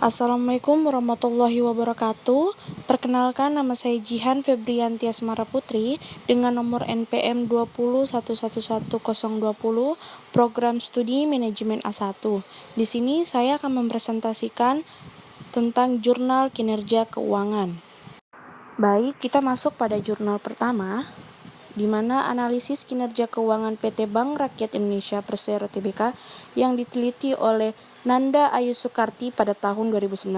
Assalamualaikum warahmatullahi wabarakatuh. Perkenalkan, nama saya Jihan Febrianti Asmara Putri dengan nomor NPM 201111020, program studi manajemen A1. Di sini saya akan mempresentasikan tentang jurnal kinerja keuangan. Baik, kita masuk pada jurnal pertama, di mana analisis kinerja keuangan PT Bank Rakyat Indonesia Persero Tbk yang diteliti oleh Nanda Ayu Soekarti pada tahun 2019.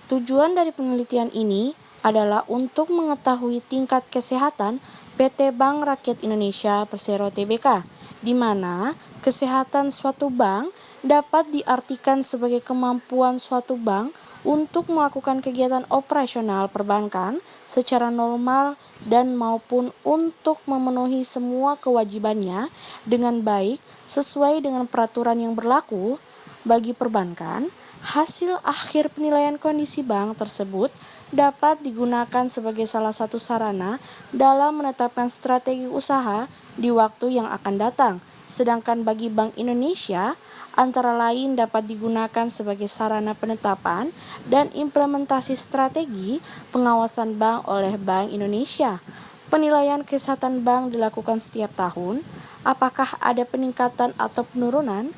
Tujuan dari penelitian ini adalah untuk mengetahui tingkat kesehatan PT Bank Rakyat Indonesia Persero Tbk, di mana kesehatan suatu bank dapat diartikan sebagai kemampuan suatu bank untuk melakukan kegiatan operasional perbankan secara normal dan maupun untuk memenuhi semua kewajibannya dengan baik sesuai dengan peraturan yang berlaku. Bagi perbankan, hasil akhir penilaian kondisi bank tersebut dapat digunakan sebagai salah satu sarana dalam menetapkan strategi usaha di waktu yang akan datang. Sedangkan bagi Bank Indonesia, antara lain dapat digunakan sebagai sarana penetapan dan implementasi strategi pengawasan bank oleh Bank Indonesia. Penilaian kesehatan bank dilakukan setiap tahun. Apakah ada peningkatan atau penurunan?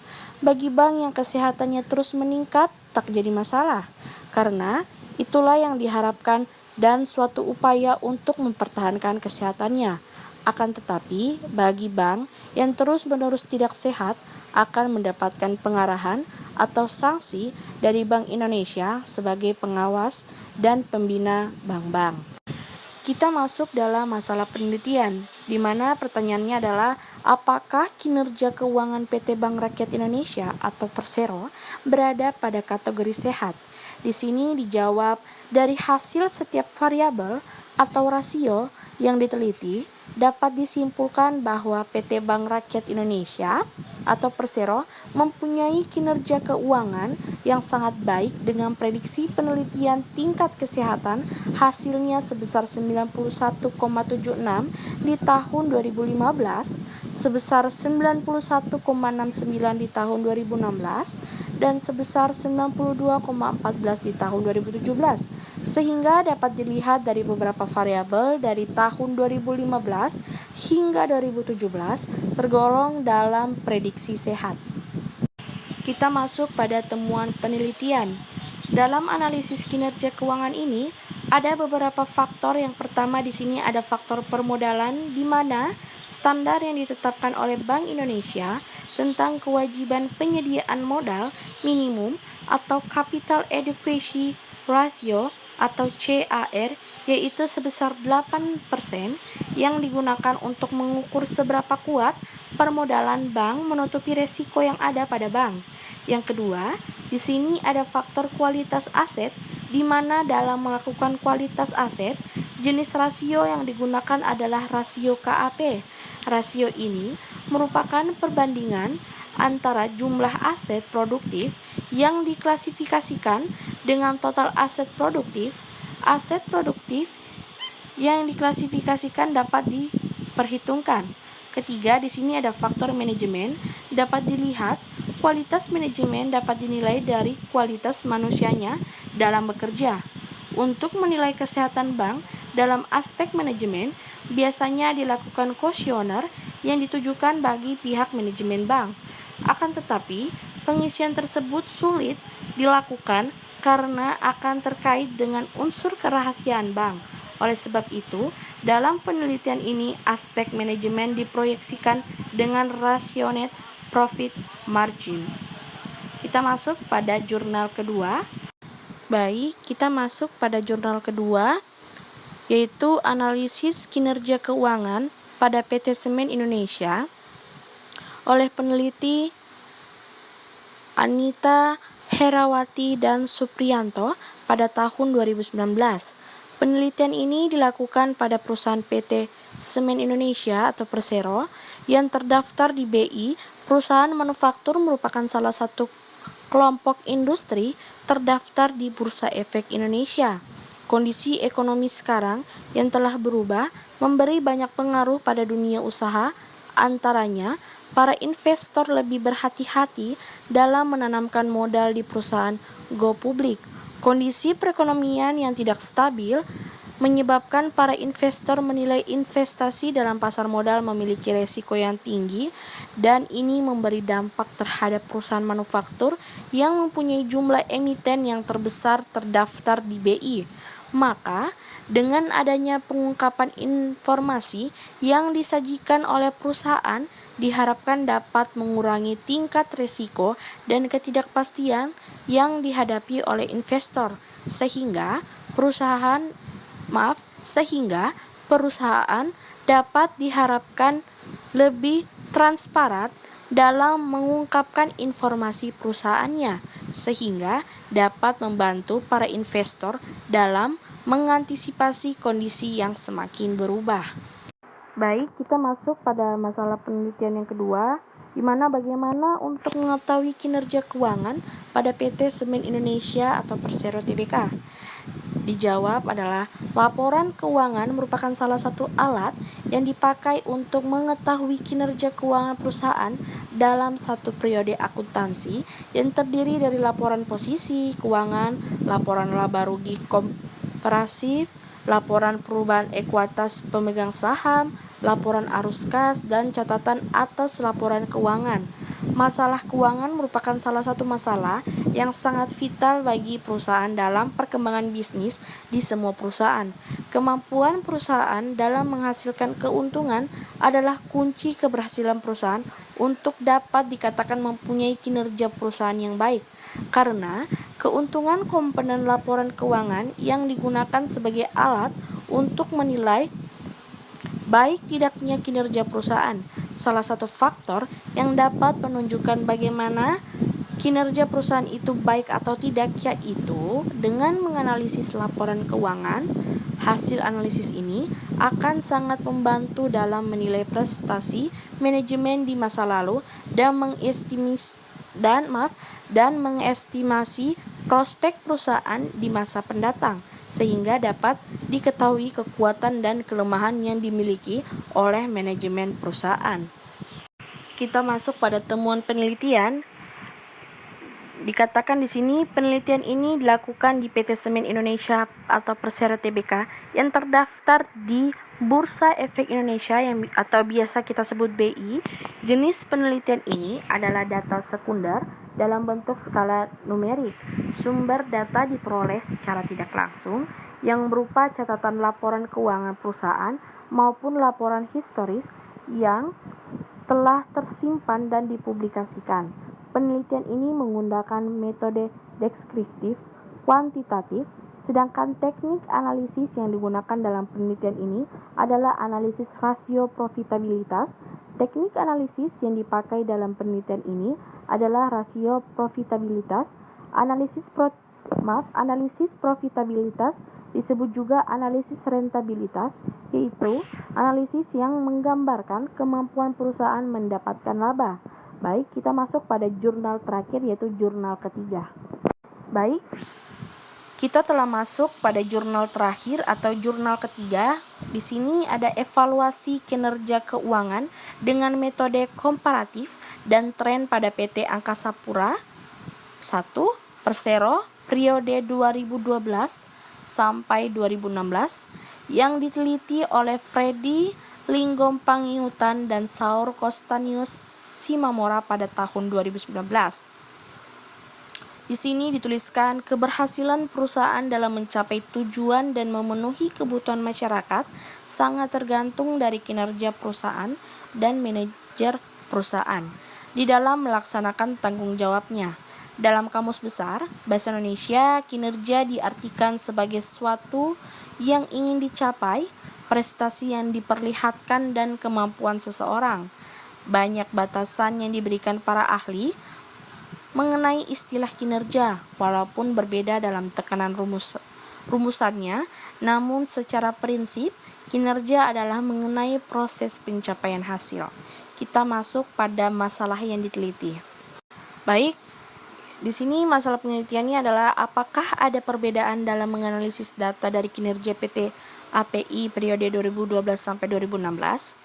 Bagi bank yang kesehatannya terus meningkat, tak jadi masalah, karena itulah yang diharapkan dan suatu upaya untuk mempertahankan kesehatannya. Akan tetapi, bagi bank yang terus-menerus tidak sehat akan mendapatkan pengarahan atau sanksi dari Bank Indonesia sebagai pengawas dan pembina bank-bank. Kita masuk dalam masalah penelitian, di mana pertanyaannya adalah apakah kinerja keuangan PT Bank Rakyat Indonesia atau Persero berada pada kategori sehat? Di sini dijawab dari hasil setiap variabel atau rasio yang diteliti dapat disimpulkan bahwa PT Bank Rakyat Indonesia atau Persero mempunyai kinerja keuangan yang sangat baik dengan prediksi penelitian tingkat kesehatan hasilnya sebesar 91,76 di tahun 2015, sebesar 91,69 di tahun 2016, dan sebesar 92,14 di tahun 2017, sehingga dapat dilihat dari beberapa variabel dari tahun 2015 hingga 2017 tergolong dalam prediksi sehat. Kita masuk pada temuan penelitian. Dalam analisis kinerja keuangan ini, ada beberapa faktor. Yang pertama di sini ada faktor permodalan, di mana standar yang ditetapkan oleh Bank Indonesia tentang kewajiban penyediaan modal minimum atau capital adequacy ratio atau CAR, yaitu sebesar 8% yang digunakan untuk mengukur seberapa kuat permodalan bank menutupi resiko yang ada pada bank. Yang kedua, di sini ada faktor kualitas aset, di mana dalam melakukan kualitas aset, jenis rasio yang digunakan adalah rasio KAP. Rasio ini merupakan perbandingan antara jumlah aset produktif yang diklasifikasikan dengan total aset produktif. Aset produktif yang diklasifikasikan dapat diperhitungkan. Ketiga, di sini ada faktor manajemen. Dapat dilihat, kualitas manajemen dapat dinilai dari kualitas manusianya dalam bekerja. Untuk menilai kesehatan bank dalam aspek manajemen, biasanya dilakukan kuesioner yang ditujukan bagi pihak manajemen bank. Akan tetapi, pengisian tersebut sulit dilakukan karena akan terkait dengan unsur kerahasiaan bank. Oleh sebab itu, dalam penelitian ini aspek manajemen diproyeksikan dengan rasio net profit margin. Kita masuk pada jurnal kedua. Baik, kita masuk pada jurnal kedua, yaitu analisis kinerja keuangan pada PT Semen Indonesia oleh peneliti Anita Herawati dan Supriyanto pada tahun 2019. Penelitian ini dilakukan pada perusahaan PT Semen Indonesia atau Persero yang terdaftar di BI. Perusahaan manufaktur merupakan salah satu kelompok industri terdaftar di Bursa Efek Indonesia. Kondisi ekonomi sekarang yang telah berubah memberi banyak pengaruh pada dunia usaha antaranya, para investor lebih berhati-hati dalam menanamkan modal di perusahaan go publik. Kondisi perekonomian yang tidak stabil menyebabkan para investor menilai investasi dalam pasar modal memiliki resiko yang tinggi, dan ini memberi dampak terhadap perusahaan manufaktur yang mempunyai jumlah emiten yang terbesar terdaftar di BI. Maka, dengan adanya pengungkapan informasi yang disajikan oleh perusahaan, diharapkan dapat mengurangi tingkat risiko dan ketidakpastian yang dihadapi oleh investor, sehingga perusahaan dapat diharapkan lebih transparan dalam mengungkapkan informasi perusahaannya, sehingga dapat membantu para investor dalam mengantisipasi kondisi yang semakin berubah. Baik, kita masuk pada masalah penelitian yang kedua, di mana bagaimana untuk mengetahui kinerja keuangan pada PT Semen Indonesia atau Persero Tbk. Dijawab adalah, laporan keuangan merupakan salah satu alat yang dipakai untuk mengetahui kinerja keuangan perusahaan dalam satu periode akuntansi yang terdiri dari laporan posisi keuangan, laporan laba rugi komparasif, laporan perubahan ekuitas pemegang saham, laporan arus kas, dan catatan atas laporan keuangan. Masalah keuangan merupakan salah satu masalah yang sangat vital bagi perusahaan dalam perkembangan bisnis di semua perusahaan. Kemampuan perusahaan dalam menghasilkan keuntungan adalah kunci keberhasilan perusahaan untuk dapat dikatakan mempunyai kinerja perusahaan yang baik. Karena keuntungan komponen laporan keuangan yang digunakan sebagai alat untuk menilai baik tidaknya kinerja perusahaan. Salah satu faktor yang dapat menunjukkan bagaimana kinerja perusahaan itu baik atau tidak, yaitu dengan menganalisis laporan keuangan. Hasil analisis ini akan sangat membantu dalam menilai prestasi manajemen di masa lalu dan mengestimasi prospek perusahaan di masa pendatang, sehingga dapat diketahui kekuatan dan kelemahan yang dimiliki oleh manajemen perusahaan. Kita masuk pada temuan penelitian. Dikatakan di sini, penelitian ini dilakukan di PT Semen Indonesia atau Persero Tbk yang terdaftar di Bursa Efek Indonesia atau biasa kita sebut BI. Jenis penelitian ini adalah data sekunder dalam bentuk skala numerik. Sumber data diperoleh secara tidak langsung yang berupa catatan laporan keuangan perusahaan maupun laporan historis yang telah tersimpan dan dipublikasikan. Penelitian ini menggunakan metode deskriptif kuantitatif, sedangkan teknik analisis yang digunakan dalam penelitian ini adalah analisis rasio profitabilitas. Teknik analisis yang dipakai dalam penelitian ini adalah rasio profitabilitas. Analisis profitabilitas disebut juga analisis rentabilitas, yaitu analisis yang menggambarkan kemampuan perusahaan mendapatkan laba. Baik, kita masuk pada jurnal terakhir, yaitu jurnal ketiga. Baik, kita telah masuk pada jurnal terakhir atau jurnal ketiga. Di sini ada evaluasi kinerja keuangan dengan metode komparatif dan tren pada PT Angkasa Pura I Persero periode 2012 sampai 2016 yang diteliti oleh Freddy Lingompangiutan dan Saur Costanius Simamora pada tahun 2019. Di sini dituliskan keberhasilan perusahaan dalam mencapai tujuan dan memenuhi kebutuhan masyarakat sangat tergantung dari kinerja perusahaan dan manajer perusahaan di dalam melaksanakan tanggung jawabnya. Dalam Kamus Besar Bahasa Indonesia, kinerja diartikan sebagai sesuatu yang ingin dicapai, prestasi yang diperlihatkan, dan kemampuan seseorang. Banyak batasan yang diberikan para ahli mengenai istilah kinerja, walaupun berbeda dalam tekanan rumusannya, namun secara prinsip, kinerja adalah mengenai proses pencapaian hasil. Kita masuk pada masalah yang diteliti. Baik, di sini masalah penelitiannya adalah apakah ada perbedaan dalam menganalisis data dari kinerja PT API periode 2012 sampai 2016?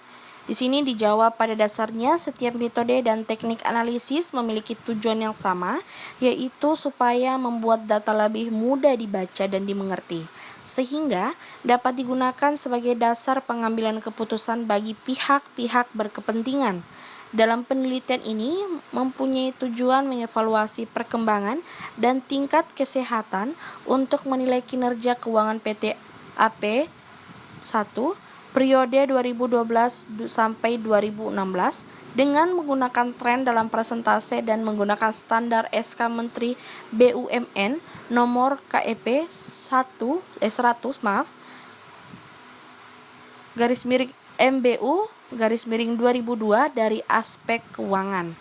Di sini dijawab, pada dasarnya setiap metode dan teknik analisis memiliki tujuan yang sama, yaitu supaya membuat data lebih mudah dibaca dan dimengerti, sehingga dapat digunakan sebagai dasar pengambilan keputusan bagi pihak-pihak berkepentingan. Dalam penelitian ini mempunyai tujuan mengevaluasi perkembangan dan tingkat kesehatan untuk menilai kinerja keuangan PT AP 1 periode 2012 sampai 2016 dengan menggunakan tren dalam persentase dan menggunakan standar SK Menteri BUMN nomor KEP 100 garis miring MBU garis miring 2002 dari aspek keuangan.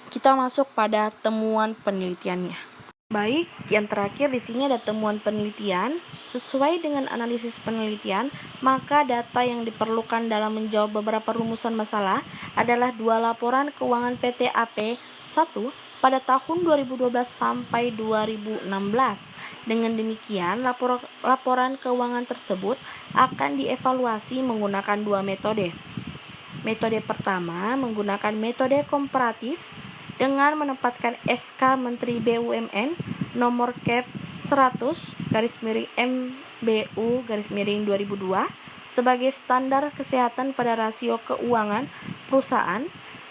Kita masuk pada temuan penelitiannya. Baik, yang terakhir di sini ada temuan penelitian. Sesuai dengan analisis penelitian, maka data yang diperlukan dalam menjawab beberapa rumusan masalah adalah 2 laporan keuangan PT AP 1 pada tahun 2012 sampai 2016. Dengan demikian, laporan keuangan tersebut akan dievaluasi menggunakan 2 metode. Metode pertama menggunakan metode komparatif dengan menempatkan SK Menteri BUMN nomor KEP 100 garis miring MBU garis miring 2002 sebagai standar kesehatan pada rasio keuangan perusahaan,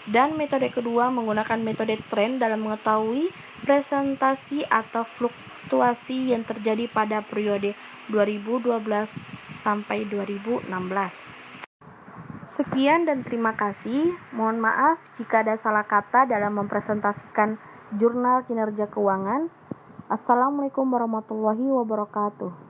dan metode kedua menggunakan metode tren dalam mengetahui presentasi atau fluktuasi yang terjadi pada periode 2012 sampai 2016. Sekian dan terima kasih. Mohon maaf jika ada salah kata dalam mempresentasikan jurnal kinerja keuangan. Assalamualaikum warahmatullahi wabarakatuh.